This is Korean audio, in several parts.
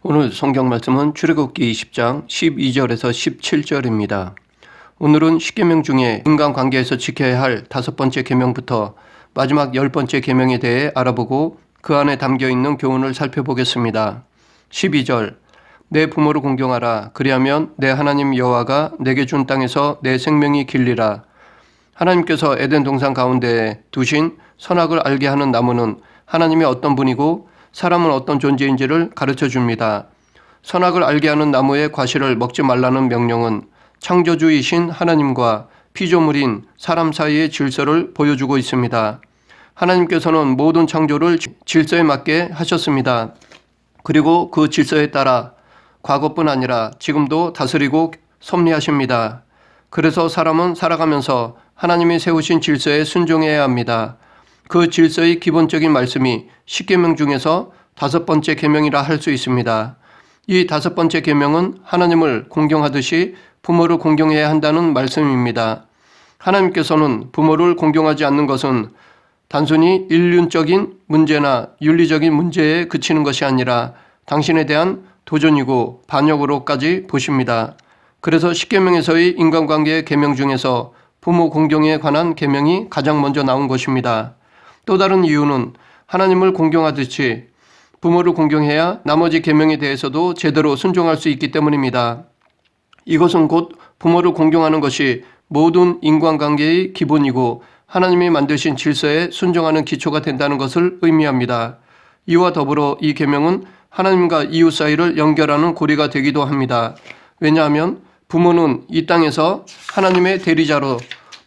오늘 성경 말씀은 출애굽기 20장 12절에서 17절입니다. 오늘은 10계명 중에 인간관계에서 지켜야 할 5번째 계명부터 마지막 10번째 계명에 대해 알아보고 그 안에 담겨있는 교훈을 살펴보겠습니다. 12절 내 부모를 공경하라. 그리하면 내 하나님 여호와가 내게 준 땅에서 내 생명이 길리라. 하나님께서 에덴 동산 가운데에 두신 선악을 알게 하는 나무는 하나님이 어떤 분이고 사람은 어떤 존재인지를 가르쳐 줍니다. 선악을 알게 하는 나무의 과실을 먹지 말라는 명령은 창조주이신 하나님과 피조물인 사람 사이의 질서를 보여주고 있습니다. 하나님께서는 모든 창조를 질서에 맞게 하셨습니다. 그리고 그 질서에 따라 과거뿐 아니라 지금도 다스리고 섭리하십니다. 그래서 사람은 살아가면서 하나님이 세우신 질서에 순종해야 합니다. 그 질서의 기본적인 말씀이 10계명 중에서 5번째 계명이라 할 수 있습니다. 이 5번째 계명은 하나님을 공경하듯이 부모를 공경해야 한다는 말씀입니다. 하나님께서는 부모를 공경하지 않는 것은 단순히 인륜적인 문제나 윤리적인 문제에 그치는 것이 아니라 당신에 대한 도전이고 반역으로까지 보십니다. 그래서 10계명에서의 인간관계의 계명 중에서 부모 공경에 관한 계명이 가장 먼저 나온 것입니다. 또 다른 이유는 하나님을 공경하듯이 부모를 공경해야 나머지 계명에 대해서도 제대로 순종할 수 있기 때문입니다. 이것은 곧 부모를 공경하는 것이 모든 인간관계의 기본이고 하나님이 만드신 질서에 순종하는 기초가 된다는 것을 의미합니다. 이와 더불어 이 계명은 하나님과 이웃 사이를 연결하는 고리가 되기도 합니다. 왜냐하면 부모는 이 땅에서 하나님의 대리자로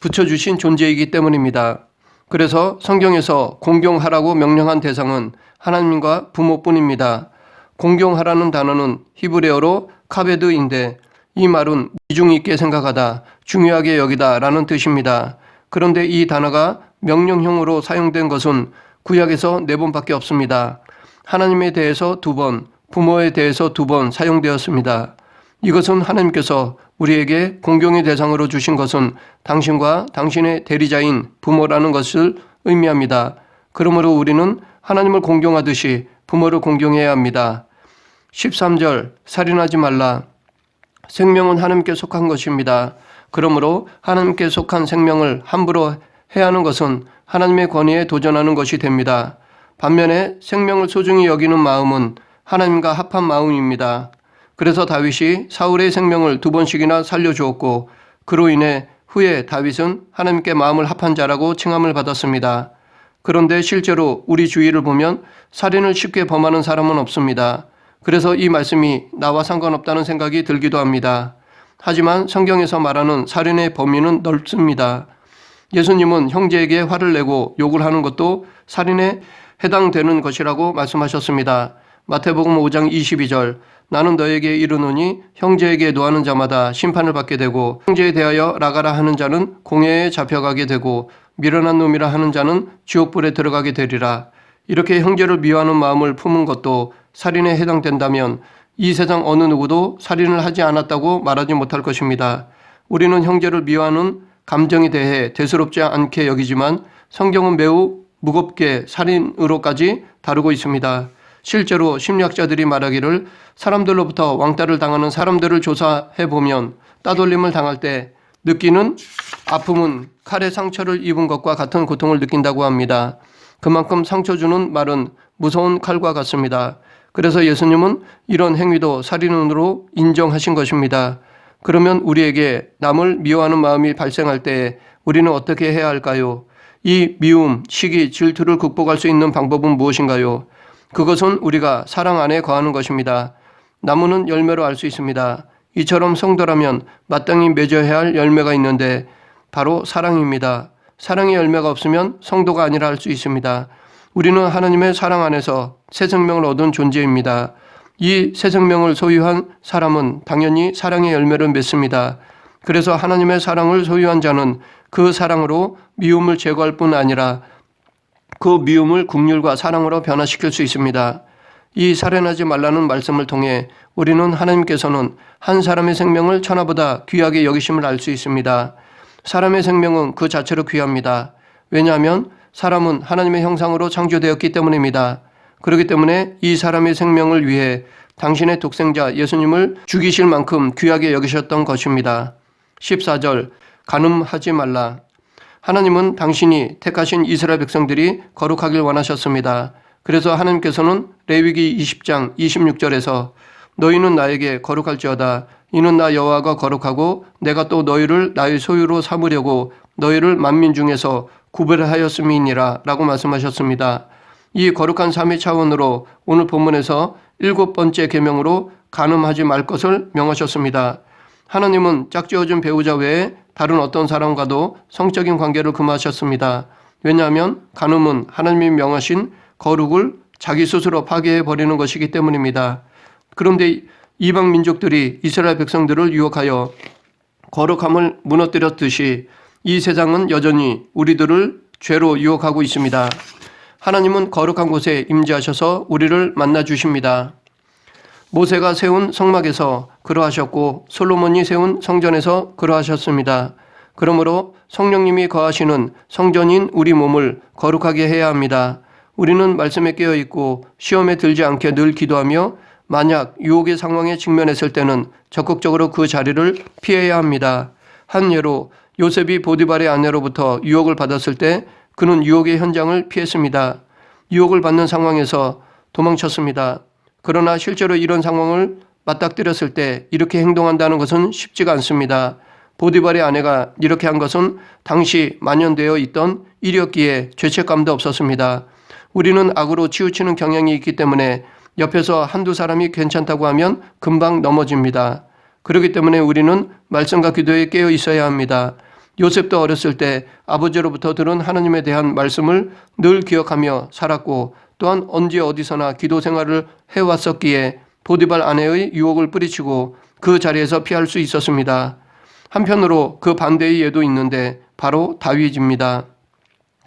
붙여주신 존재이기 때문입니다. 그래서 성경에서 공경하라고 명령한 대상은 하나님과 부모뿐입니다. 공경하라는 단어는 히브리어로 카베드인데 이 말은 비중 있게 생각하다, 중요하게 여기다 라는 뜻입니다. 그런데 이 단어가 명령형으로 사용된 것은 구약에서 4번밖에 없습니다. 하나님에 대해서 2번, 부모에 대해서 2번 사용되었습니다. 이것은 하나님께서 우리에게 공경의 대상으로 주신 것은 당신과 당신의 대리자인 부모라는 것을 의미합니다. 그러므로 우리는 하나님을 공경하듯이 부모를 공경해야 합니다. 13절 살인하지 말라. 생명은 하나님께 속한 것입니다. 그러므로 하나님께 속한 생명을 함부로 해하는 것은 하나님의 권위에 도전하는 것이 됩니다. 반면에 생명을 소중히 여기는 마음은 하나님과 합한 마음입니다. 그래서 다윗이 사울의 생명을 2번씩이나 살려주었고 그로 인해 후에 다윗은 하나님께 마음을 합한 자라고 칭함을 받았습니다. 그런데 실제로 우리 주위를 보면 살인을 쉽게 범하는 사람은 없습니다. 그래서 이 말씀이 나와 상관없다는 생각이 들기도 합니다. 하지만 성경에서 말하는 살인의 범위는 넓습니다. 예수님은 형제에게 화를 내고 욕을 하는 것도 살인에 해당되는 것이라고 말씀하셨습니다. 마태복음 5장 22절 나는 너에게 이르노니 형제에게 노하는 자마다 심판을 받게 되고 형제에 대하여 나가라 하는 자는 공회에 잡혀가게 되고 미련한 놈이라 하는 자는 지옥불에 들어가게 되리라. 이렇게 형제를 미워하는 마음을 품은 것도 살인에 해당된다면 이 세상 어느 누구도 살인을 하지 않았다고 말하지 못할 것입니다. 우리는 형제를 미워하는 감정에 대해 대수롭지 않게 여기지만 성경은 매우 무겁게 살인으로까지 다루고 있습니다. 실제로 심리학자들이 말하기를 사람들로부터 왕따를 당하는 사람들을 조사해보면 따돌림을 당할 때 느끼는 아픔은 칼의 상처를 입은 것과 같은 고통을 느낀다고 합니다. 그만큼 상처 주는 말은 무서운 칼과 같습니다. 그래서 예수님은 이런 행위도 살인으로 인정하신 것입니다. 그러면 우리에게 남을 미워하는 마음이 발생할 때 우리는 어떻게 해야 할까요? 이 미움, 시기, 질투를 극복할 수 있는 방법은 무엇인가요? 그것은 우리가 사랑 안에 거하는 것입니다. 나무는 열매로 알 수 있습니다. 이처럼 성도라면 마땅히 맺어야 할 열매가 있는데 바로 사랑입니다. 사랑의 열매가 없으면 성도가 아니라 할 수 있습니다. 우리는 하나님의 사랑 안에서 새 생명을 얻은 존재입니다. 이 새 생명을 소유한 사람은 당연히 사랑의 열매를 맺습니다. 그래서 하나님의 사랑을 소유한 자는 그 사랑으로 미움을 제거할 뿐 아니라 그 미움을 긍휼과 사랑으로 변화시킬 수 있습니다. 이 살인하지 말라는 말씀을 통해 우리는 하나님께서는 한 사람의 생명을 천하보다 귀하게 여기심을 알 수 있습니다. 사람의 생명은 그 자체로 귀합니다. 왜냐하면 사람은 하나님의 형상으로 창조되었기 때문입니다. 그렇기 때문에 이 사람의 생명을 위해 당신의 독생자 예수님을 죽이실 만큼 귀하게 여기셨던 것입니다. 14절 간음하지 말라. 하나님은 당신이 택하신 이스라엘 백성들이 거룩하길 원하셨습니다. 그래서 하나님께서는 레위기 20장 26절에서 너희는 나에게 거룩할지어다. 이는 나 여호와가 거룩하고 내가 또 너희를 나의 소유로 삼으려고 너희를 만민 중에서 구별하였음이니라 라고 말씀하셨습니다. 이 거룩한 삶의 차원으로 오늘 본문에서 7번째 계명으로 간음하지 말 것을 명하셨습니다. 하나님은 짝지어준 배우자 외에 다른 어떤 사람과도 성적인 관계를 금하셨습니다. 왜냐하면 간음은 하나님이 명하신 거룩을 자기 스스로 파괴해버리는 것이기 때문입니다. 그런데 이방 민족들이 이스라엘 백성들을 유혹하여 거룩함을 무너뜨렸듯이 이 세상은 여전히 우리들을 죄로 유혹하고 있습니다. 하나님은 거룩한 곳에 임재하셔서 우리를 만나 주십니다. 모세가 세운 성막에서 그러하셨고 솔로몬이 세운 성전에서 그러하셨습니다. 그러므로 성령님이 거하시는 성전인 우리 몸을 거룩하게 해야 합니다. 우리는 말씀에 깨어 있고 시험에 들지 않게 늘 기도하며 만약 유혹의 상황에 직면했을 때는 적극적으로 그 자리를 피해야 합니다. 한 예로 요셉이 보디발의 아내로부터 유혹을 받았을 때 그는 유혹의 현장을 피했습니다. 유혹을 받는 상황에서 도망쳤습니다. 그러나 실제로 이런 상황을 맞닥뜨렸을 때 이렇게 행동한다는 것은 쉽지가 않습니다. 보디발의 아내가 이렇게 한 것은 당시 만연되어 있던 일이었기에 죄책감도 없었습니다. 우리는 악으로 치우치는 경향이 있기 때문에 옆에서 한두 사람이 괜찮다고 하면 금방 넘어집니다. 그렇기 때문에 우리는 말씀과 기도에 깨어 있어야 합니다. 요셉도 어렸을 때 아버지로부터 들은 하나님에 대한 말씀을 늘 기억하며 살았고 또한 언제 어디서나 기도 생활을 해왔었기에 보디발 아내의 유혹을 뿌리치고 그 자리에서 피할 수 있었습니다. 한편으로 그 반대의 예도 있는데 바로 다윗입니다.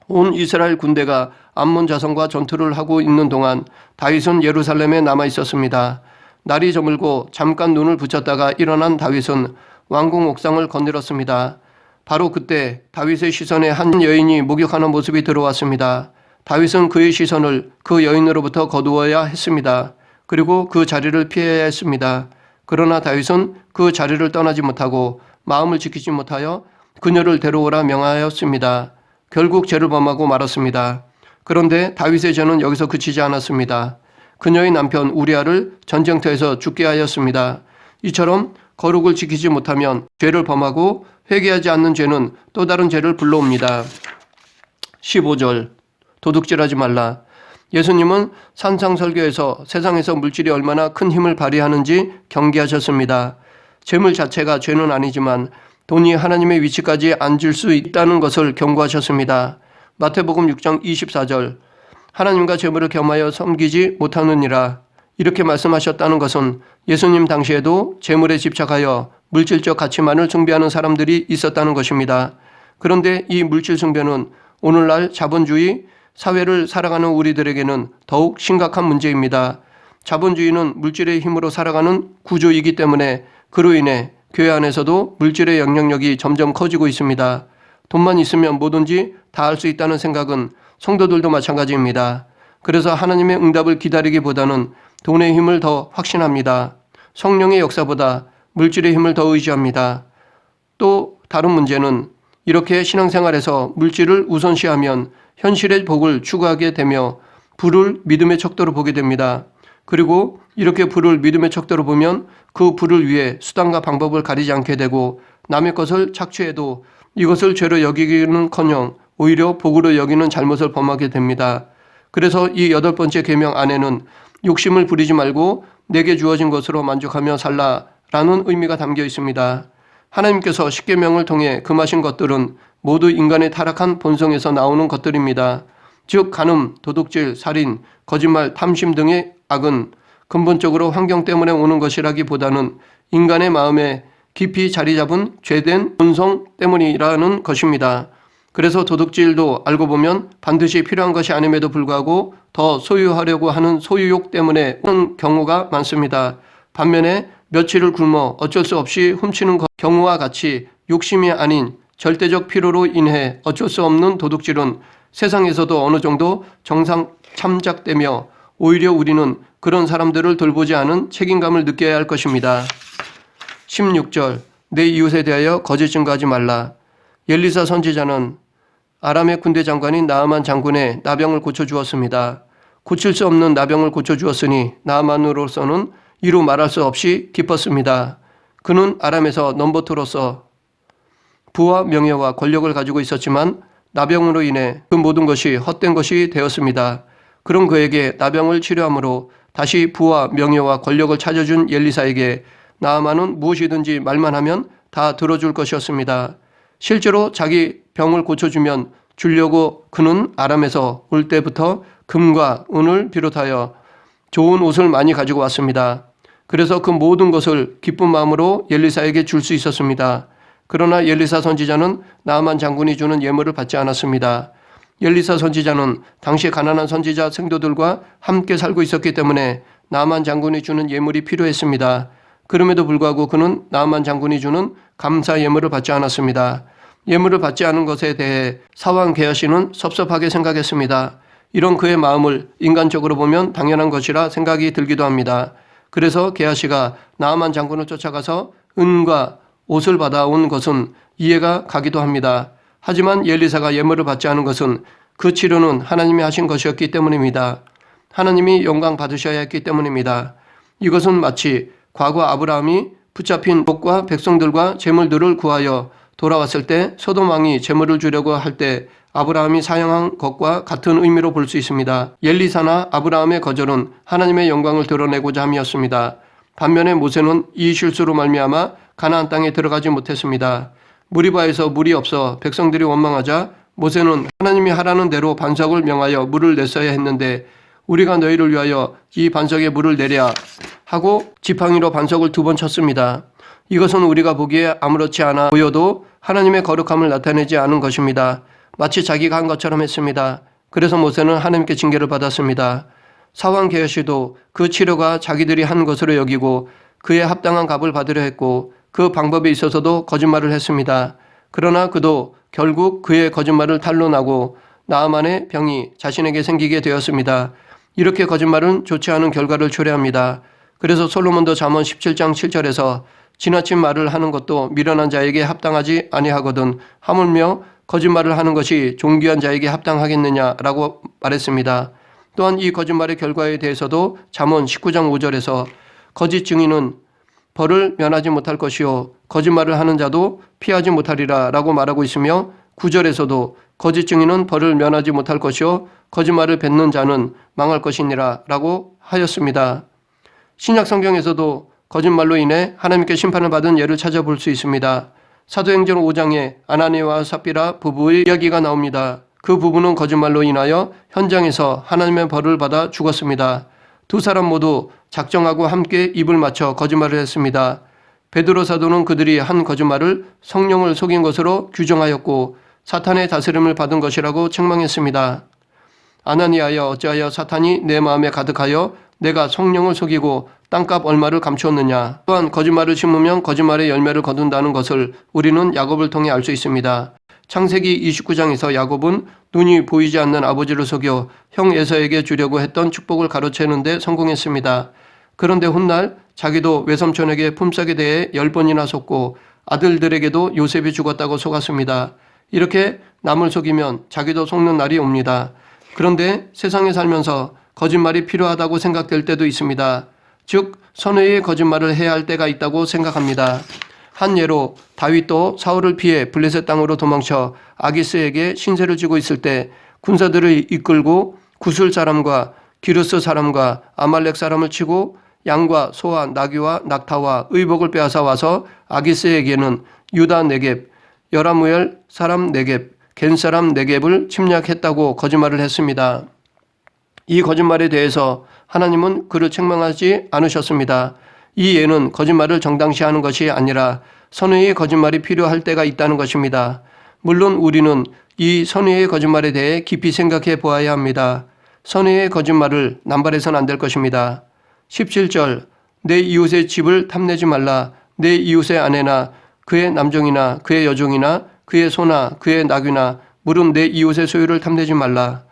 온 이스라엘 군대가 암몬 자손과 전투를 하고 있는 동안 다윗은 예루살렘에 남아 있었습니다. 날이 저물고 잠깐 눈을 붙였다가 일어난 다윗은 왕궁 옥상을 거닐었습니다. 바로 그때 다윗의 시선에 한 여인이 목욕하는 모습이 들어왔습니다. 다윗은 그의 시선을 그 여인으로부터 거두어야 했습니다. 그리고 그 자리를 피해야 했습니다. 그러나 다윗은 그 자리를 떠나지 못하고 마음을 지키지 못하여 그녀를 데려오라 명하였습니다. 결국 죄를 범하고 말았습니다. 그런데 다윗의 죄는 여기서 그치지 않았습니다. 그녀의 남편 우리아를 전쟁터에서 죽게 하였습니다. 이처럼 거룩을 지키지 못하면 죄를 범하고 회개하지 않는 죄는 또 다른 죄를 불러옵니다. 15절 도둑질하지 말라. 예수님은 산상설교에서 세상에서 물질이 얼마나 큰 힘을 발휘하는지 경계하셨습니다. 재물 자체가 죄는 아니지만 돈이 하나님의 위치까지 앉을 수 있다는 것을 경고하셨습니다. 마태복음 6장 24절 하나님과 재물을 겸하여 섬기지 못하느니라. 이렇게 말씀하셨다는 것은 예수님 당시에도 재물에 집착하여 물질적 가치만을 숭배하는 사람들이 있었다는 것입니다. 그런데 이 물질 숭배는 오늘날 자본주의 사회를 살아가는 우리들에게는 더욱 심각한 문제입니다. 자본주의는 물질의 힘으로 살아가는 구조이기 때문에 그로 인해 교회 안에서도 물질의 영향력이 점점 커지고 있습니다. 돈만 있으면 뭐든지 다 할 수 있다는 생각은 성도들도 마찬가지입니다. 그래서 하나님의 응답을 기다리기보다는 돈의 힘을 더 확신합니다. 성령의 역사보다 물질의 힘을 더 의지합니다. 또 다른 문제는 이렇게 신앙생활에서 물질을 우선시하면 현실의 복을 추구하게 되며 불을 믿음의 척도로 보게 됩니다. 그리고 이렇게 불을 믿음의 척도로 보면 그 불을 위해 수단과 방법을 가리지 않게 되고 남의 것을 착취해도 이것을 죄로 여기기는커녕 오히려 복으로 여기는 잘못을 범하게 됩니다. 그래서 이 8번째 계명 안에는 욕심을 부리지 말고 내게 주어진 것으로 만족하며 살라라는 의미가 담겨 있습니다. 하나님께서 10계명을 통해 금하신 것들은 모두 인간의 타락한 본성에서 나오는 것들입니다. 즉 간음, 도둑질, 살인, 거짓말, 탐심 등의 악은 근본적으로 환경 때문에 오는 것이라기보다는 인간의 마음에 깊이 자리 잡은 죄된 본성 때문이라는 것입니다. 그래서 도둑질도 알고 보면 반드시 필요한 것이 아님에도 불구하고 더 소유하려고 하는 소유욕 때문에 오는 경우가 많습니다. 반면에 며칠을 굶어 어쩔 수 없이 훔치는 경우와 같이 욕심이 아닌 절대적 필요로 인해 어쩔 수 없는 도둑질은 세상에서도 어느 정도 정상 참작되며 오히려 우리는 그런 사람들을 돌보지 않은 책임감을 느껴야 할 것입니다. 16절 내 이웃에 대하여 거짓 증거하지 말라. 엘리사 선지자는 아람의 군대 장관인 나아만 장군의 나병을 고쳐주었습니다. 고칠 수 없는 나병을 고쳐주었으니 나아만으로서는 이루 말할 수 없이 기뻤습니다. 그는 아람에서 넘버2로서 부와 명예와 권력을 가지고 있었지만 나병으로 인해 그 모든 것이 헛된 것이 되었습니다. 그런 그에게 나병을 치료함으로 다시 부와 명예와 권력을 찾아준 엘리사에게 나아만은 무엇이든지 말만 하면 다 들어줄 것이었습니다. 실제로 자기 병을 고쳐주면 주려고 그는 아람에서 올 때부터 금과 은을 비롯하여 좋은 옷을 많이 가지고 왔습니다. 그래서 그 모든 것을 기쁜 마음으로 엘리사에게 줄 수 있었습니다. 그러나 엘리사 선지자는 나아만 장군이 주는 예물을 받지 않았습니다. 엘리사 선지자는 당시 가난한 선지자 생도들과 함께 살고 있었기 때문에 나아만 장군이 주는 예물이 필요했습니다. 그럼에도 불구하고 그는 나아만 장군이 주는 감사 예물을 받지 않았습니다. 예물을 받지 않은 것에 대해 사왕 게하시는 섭섭하게 생각했습니다. 이런 그의 마음을 인간적으로 보면 당연한 것이라 생각이 들기도 합니다. 그래서 게하시가 나아만 장군을 쫓아가서 은과 옷을 받아온 것은 이해가 가기도 합니다. 하지만 엘리사가 예물을 받지 않은 것은 그 치료는 하나님이 하신 것이었기 때문입니다. 하나님이 영광 받으셔야 했기 때문입니다. 이것은 마치 과거 아브라함이 붙잡힌 롯과 백성들과 재물들을 구하여 돌아왔을 때 소돔 왕이 재물을 주려고 할 때 아브라함이 사용한 것과 같은 의미로 볼 수 있습니다. 엘리사나 아브라함의 거절은 하나님의 영광을 드러내고자 함이었습니다. 반면에 모세는 이 실수로 말미암아 가나안 땅에 들어가지 못했습니다. 무리바에서 물이 없어 백성들이 원망하자 모세는 하나님이 하라는 대로 반석을 명하여 물을 냈어야 했는데 우리가 너희를 위하여 이 반석에 물을 내랴 하고 지팡이로 반석을 2번 쳤습니다. 이것은 우리가 보기에 아무렇지 않아 보여도 하나님의 거룩함을 나타내지 않은 것입니다. 마치 자기가 한 것처럼 했습니다. 그래서 모세는 하나님께 징계를 받았습니다. 사왕 게하시도 그 치료가 자기들이 한 것으로 여기고 그에 합당한 값을 받으려 했고 그 방법에 있어서도 거짓말을 했습니다. 그러나 그도 결국 그의 거짓말을 탄로나고 나아만의 병이 자신에게 생기게 되었습니다. 이렇게 거짓말은 좋지 않은 결과를 초래합니다. 그래서 솔로몬도 잠언 17장 7절에서 지나친 말을 하는 것도 미련한 자에게 합당하지 아니하거든 하물며 거짓말을 하는 것이 존귀한 자에게 합당하겠느냐라고 말했습니다. 또한 이 거짓말의 결과에 대해서도 잠언 19장 5절에서 거짓 증인은 벌을 면하지 못할 것이요 거짓말을 하는 자도 피하지 못하리라 라고 말하고 있으며 9절에서도 거짓 증인은 벌을 면하지 못할 것이요 거짓말을 뱉는 자는 망할 것이니라 라고 하였습니다. 신약 성경에서도 거짓말로 인해 하나님께 심판을 받은 예를 찾아볼 수 있습니다. 사도행전 5장에 아나니아와 삽비라 부부의 이야기가 나옵니다. 그 부부는 거짓말로 인하여 현장에서 하나님의 벌을 받아 죽었습니다. 2사람 모두 작정하고 함께 입을 맞춰 거짓말을 했습니다. 베드로 사도는 그들이 한 거짓말을 성령을 속인 것으로 규정하였고 사탄의 다스림을 받은 것이라고 책망했습니다. 아나니아여 어찌하여 사탄이 내 마음에 가득하여 내가 성령을 속이고 땅값 얼마를 감추었느냐. 또한 거짓말을 심으면 거짓말의 열매를 거둔다는 것을 우리는 야곱을 통해 알 수 있습니다. 창세기 29장에서 야곱은 눈이 보이지 않는 아버지를 속여 형 에서에게 주려고 했던 축복을 가로채는 데 성공했습니다. 그런데 훗날 자기도 외삼촌에게 품삯에 대해 10번이나 속고 아들들에게도 요셉이 죽었다고 속았습니다. 이렇게 남을 속이면 자기도 속는 날이 옵니다. 그런데 세상에 살면서 거짓말이 필요하다고 생각될 때도 있습니다. 즉 선의의 거짓말을 해야 할 때가 있다고 생각합니다. 한 예로 다윗도 사울을 피해 블레셋 땅으로 도망쳐 아기스에게 신세를 지고 있을 때 군사들을 이끌고 구슬 사람과 기르스 사람과 아말렉 사람을 치고 양과 소와 나귀와 낙타와 의복을 빼앗아 와서 아기스에게는 유다 네겝, 여라무엘 사람 네겝, 겐 사람 네겝을 침략했다고 거짓말을 했습니다. 이 거짓말에 대해서 하나님은 그를 책망하지 않으셨습니다. 이 예는 거짓말을 정당시하는 것이 아니라 선의의 거짓말이 필요할 때가 있다는 것입니다. 물론 우리는 이 선의의 거짓말에 대해 깊이 생각해 보아야 합니다. 선의의 거짓말을 남발해서는 안 될 것입니다. 17절 내 이웃의 집을 탐내지 말라. 내 이웃의 아내나 그의 남종이나 그의 여종이나 그의 소나 그의 나귀나 물은 내 이웃의 소유를 탐내지 말라.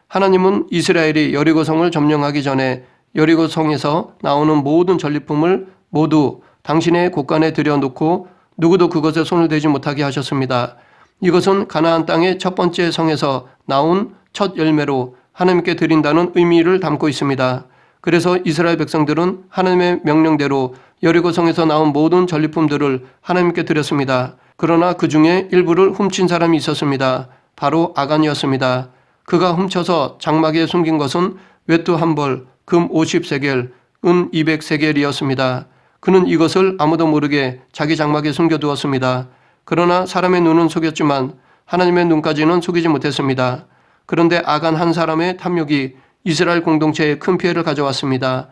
하나님은 이스라엘이 여리고성을 점령하기 전에 여리고 성에서 나오는 모든 전리품을 모두 당신의 곳간에 들여놓고 누구도 그것에 손을 대지 못하게 하셨습니다. 이것은 가나안 땅의 첫 번째 성에서 나온 첫 열매로 하나님께 드린다는 의미를 담고 있습니다. 그래서 이스라엘 백성들은 하나님의 명령대로 여리고 성에서 나온 모든 전리품들을 하나님께 드렸습니다. 그러나 그 중에 일부를 훔친 사람이 있었습니다. 바로 아간이었습니다. 그가 훔쳐서 장막에 숨긴 것은 외투 한 벌, 금 50세겔, 은 200세겔이었습니다. 그는 이것을 아무도 모르게 자기 장막에 숨겨두었습니다. 그러나 사람의 눈은 속였지만 하나님의 눈까지는 속이지 못했습니다. 그런데 아간 한 사람의 탐욕이 이스라엘 공동체에 큰 피해를 가져왔습니다.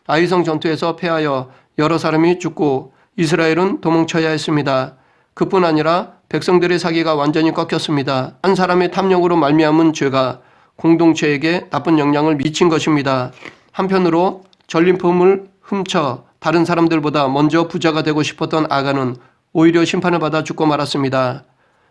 아이성 전투에서 패하여 여러 사람이 죽고 이스라엘은 도망쳐야 했습니다. 그뿐 아니라 백성들의 사기가 완전히 꺾였습니다. 한 사람의 탐욕으로 말미암은 죄가 공동체에게 나쁜 영향을 미친 것입니다. 한편으로 전리품을 훔쳐 다른 사람들보다 먼저 부자가 되고 싶었던 아간은 오히려 심판을 받아 죽고 말았습니다.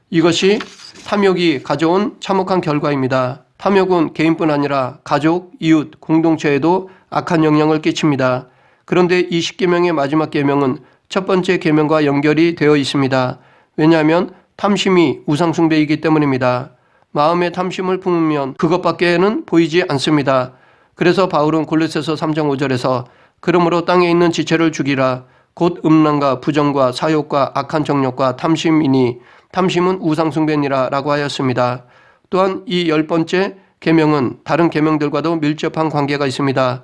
이것이 탐욕이 가져온 참혹한 결과입니다. 탐욕은 개인뿐 아니라 가족, 이웃, 공동체에도 악한 영향을 끼칩니다. 그런데 이 10계명의 마지막 계명은 첫 번째 계명과 연결이 되어 있습니다. 왜냐하면 탐심이 우상숭배이기 때문입니다. 마음의 탐심을 품으면 그것밖에는 보이지 않습니다. 그래서 바울은 골로새서 3장 5절에서 그러므로 땅에 있는 지체를 죽이라 곧 음란과 부정과 사욕과 악한 정욕과 탐심이니 탐심은 우상숭배니라 라고 하였습니다. 또한 이 10번째 계명은 다른 계명들과도 밀접한 관계가 있습니다.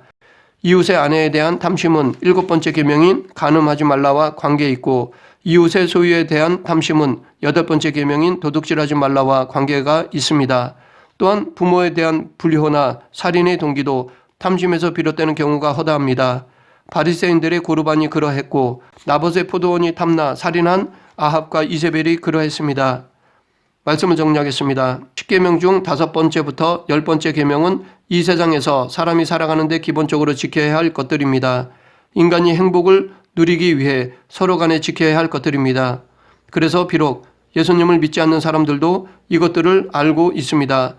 이웃의 아내에 대한 탐심은 7번째 계명인 간음하지 말라와 관계 있고 이웃의 소유에 대한 탐심은 8번째 계명인 도둑질하지 말라와 관계가 있습니다. 또한 부모에 대한 불효나 살인의 동기도 탐심에서 비롯되는 경우가 허다합니다. 바리새인들의 고르반이 그러했고 나봇의 포도원이 탐나 살인한 아합과 이세벨이 그러했습니다. 말씀을 정리하겠습니다. 10계명 중 5번째부터 10번째 계명은 이 세상에서 사람이 살아가는 데 기본적으로 지켜야 할 것들입니다. 인간이 행복을 누리기 위해 서로 간에 지켜야 할 것들입니다. 그래서 비록 예수님을 믿지 않는 사람들도 이것들을 알고 있습니다.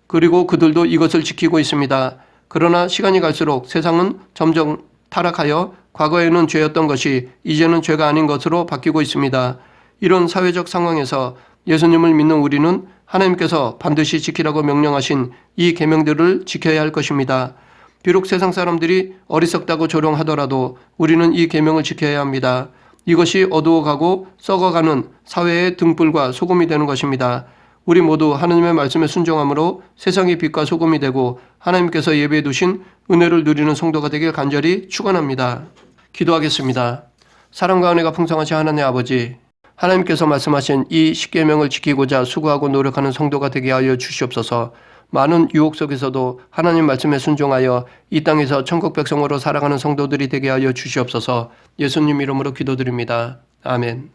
그리고 그들도 이것을 지키고 있습니다. 그러나 시간이 갈수록 세상은 점점 타락하여 과거에는 죄였던 것이 이제는 죄가 아닌 것으로 바뀌고 있습니다. 이런 사회적 상황에서 예수님을 믿는 우리는 하나님께서 반드시 지키라고 명령하신 이 계명들을 지켜야 할 것입니다. 비록 세상 사람들이 어리석다고 조롱하더라도 우리는 이 계명을 지켜야 합니다. 이것이 어두워가고 썩어가는 사회의 등불과 소금이 되는 것입니다. 우리 모두 하나님의 말씀에 순종함으로 세상의 빛과 소금이 되고 하나님께서 예배해 두신 은혜를 누리는 성도가 되길 간절히 축원합니다. 기도하겠습니다. 사랑과 은혜가 풍성하신 하나님 아버지, 하나님께서 말씀하신 이 10계명을 지키고자 수고하고 노력하는 성도가 되게 하여 주시옵소서. 많은 유혹 속에서도 하나님 말씀에 순종하여 이 땅에서 천국 백성으로 살아가는 성도들이 되게 하여 주시옵소서. 예수님 이름으로 기도드립니다. 아멘.